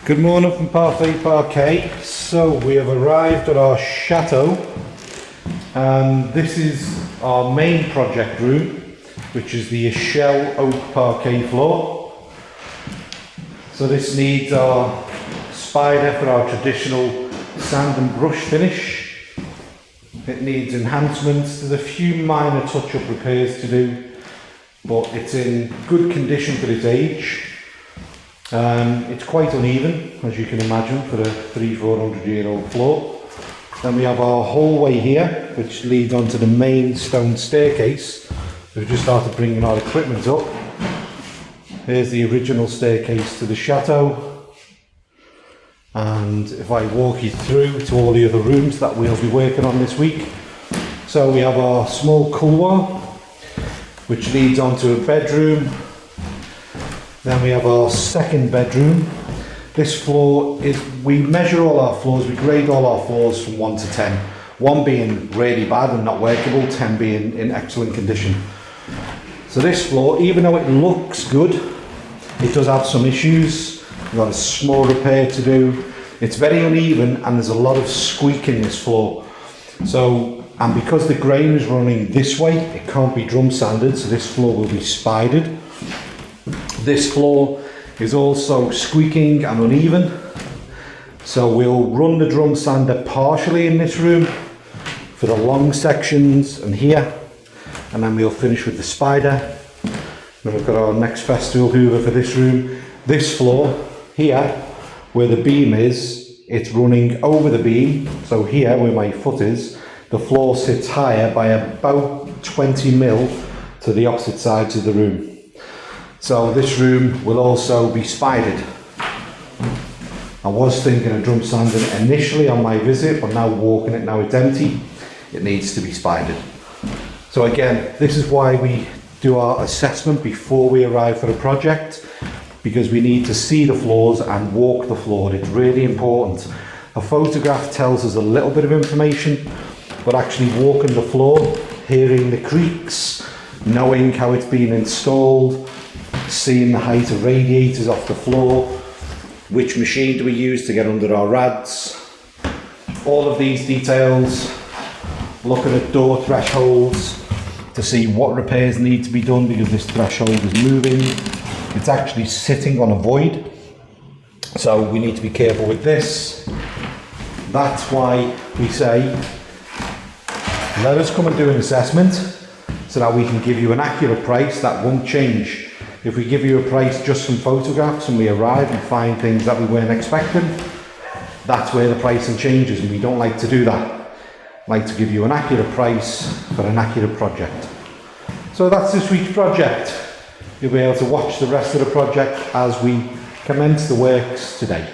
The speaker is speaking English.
Good morning from Parfait, Parquet. So we have arrived at our chateau, and this is our main project room, which is the shell oak parquet floor. So this needs our spider for our traditional sand and brush finish. It needs enhancements. There's a few minor touch-up repairs to do, but it's in good condition for its age. It's quite uneven, as you can imagine, for a 300-400-year-old floor. Then we have our hallway here, which leads onto the main stone staircase. We've just started bringing our equipment up. Here's the original staircase to the chateau. And if I walk you through to all the other rooms that we'll be working on this week. So we have our small couloir, which leads onto a bedroom. Then we have our second bedroom. This floor is, we measure all our floors, we grade all our floors from 1 to 10. 1 being really bad and not workable, 10 being in excellent condition. So this floor, even though it looks good, it does have some issues. We've got a small repair to do. It's very uneven and there's a lot of squeak in this floor. So, and because the grain is running this way, it can't be drum sanded, so this floor will be spidered. This floor is also squeaking and uneven, so we'll run the drum sander partially in this room for the long sections and here, and then we'll finish with the spider. Then we've got our next festival hoover for this room. This floor here, where the beam is, it's running over the beam, so here where my foot is, the floor sits higher by about 20 mil to the opposite sides of the room. So this room will also be spidered. I was thinking of drum sanding initially on my visit, but now walking it, now it's empty, it needs to be spidered. So again, this is why we do our assessment before we arrive for a project, because we need to see the floors and walk the floor. It's really important. A photograph tells us a little bit of information, but actually walking the floor, hearing the creaks, knowing how it's been installed, seeing the height of radiators off the floor, which machine do we use to get under our rads, all of these details, looking at door thresholds to see what repairs need to be done, because this threshold is moving, it's actually sitting on a void, so we need to be careful with this. That's why we say let us come and do an assessment so that we can give you an accurate price that won't change. If we give you a price just from photographs and we arrive and find things that we weren't expecting, that's where the pricing changes, and we don't like to do that. We like to give you an accurate price for an accurate project. So that's this week's project. You'll be able to watch the rest of the project as we commence the works today.